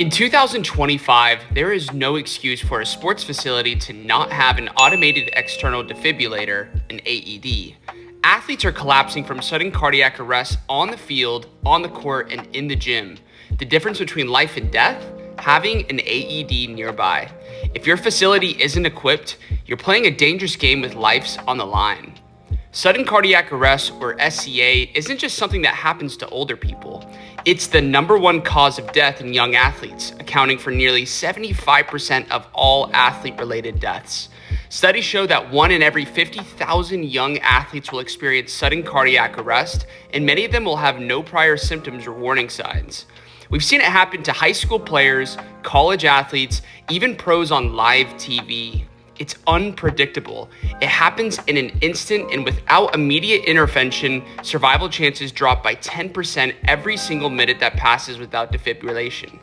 In 2025, there is no excuse for a sports facility to not have an automated external defibrillator, an AED. Athletes are collapsing from sudden cardiac arrest on the field, on the court, and in the gym. The difference between life and death? Having an AED nearby. If your facility isn't equipped, you're playing a dangerous game with lives on the line. Sudden cardiac arrest, or SCA, isn't just something that happens to older people. It's the number one cause of death in young athletes, accounting for nearly 75% of all athlete-related deaths. Studies show that 1 in every 50,000 young athletes will experience sudden cardiac arrest, and many of them will have no prior symptoms or warning signs. We've seen it happen to high school players, college athletes, even pros on live TV. It's unpredictable. It happens in an instant, and without immediate intervention, survival chances drop by 10% every single minute that passes without defibrillation.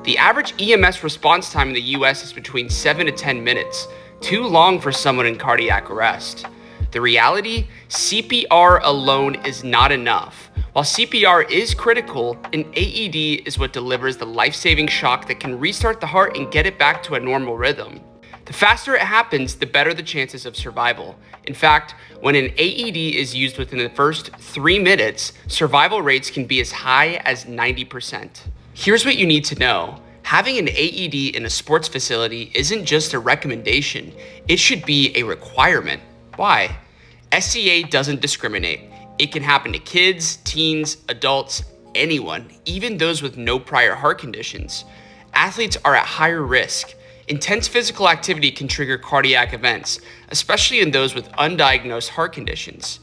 The average EMS response time in the US is between 7 to 10 minutes, too long for someone in cardiac arrest. The reality? CPR alone is not enough. While CPR is critical, an AED is what delivers the life-saving shock that can restart the heart and get it back to a normal rhythm. The faster it happens, the better the chances of survival. In fact, when an AED is used within the first 3 minutes, survival rates can be as high as 90%. Here's what you need to know. Having an AED in a sports facility isn't just a recommendation, it should be a requirement. Why? SCA doesn't discriminate. It can happen to kids, teens, adults, anyone, even those with no prior heart conditions. Athletes are at higher risk. Intense physical activity can trigger cardiac events, especially in those with undiagnosed heart conditions.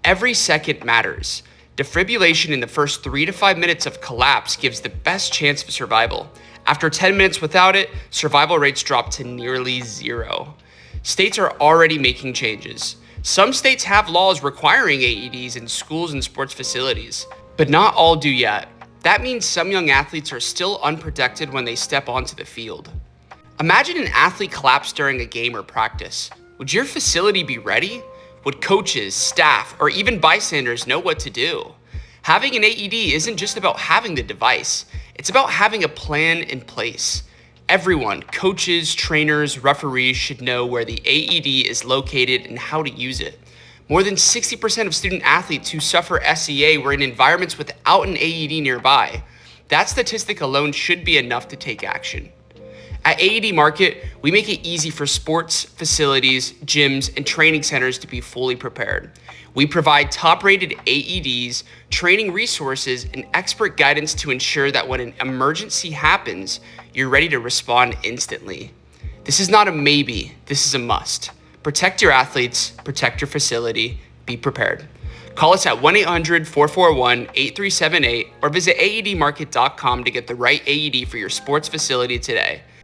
Every second matters. Defibrillation in the first 3 to 5 minutes of collapse gives the best chance of survival. After 10 minutes without it, survival rates drop to nearly zero. States are already making changes. Some states have laws requiring AEDs in schools and sports facilities, but not all do yet. That means some young athletes are still unprotected when they step onto the field. Imagine an athlete collapse during a game or practice. Would your facility be ready? Would coaches, staff, or even bystanders know what to do? Having an AED isn't just about having the device. It's about having a plan in place. Everyone, coaches, trainers, referees should know where the AED is located and how to use it. More than 60% of student athletes who suffer SCA were in environments without an AED nearby. That statistic alone should be enough to take action. At AED Market, we make it easy for sports, facilities, gyms, and training centers to be fully prepared. We provide top-rated AEDs, training resources, and expert guidance to ensure that when an emergency happens, you're ready to respond instantly. This is not a maybe, this is a must. Protect your athletes, protect your facility, be prepared. Call us at 1-800-441-8378 or visit aedmarket.com to get the right AED for your sports facility today.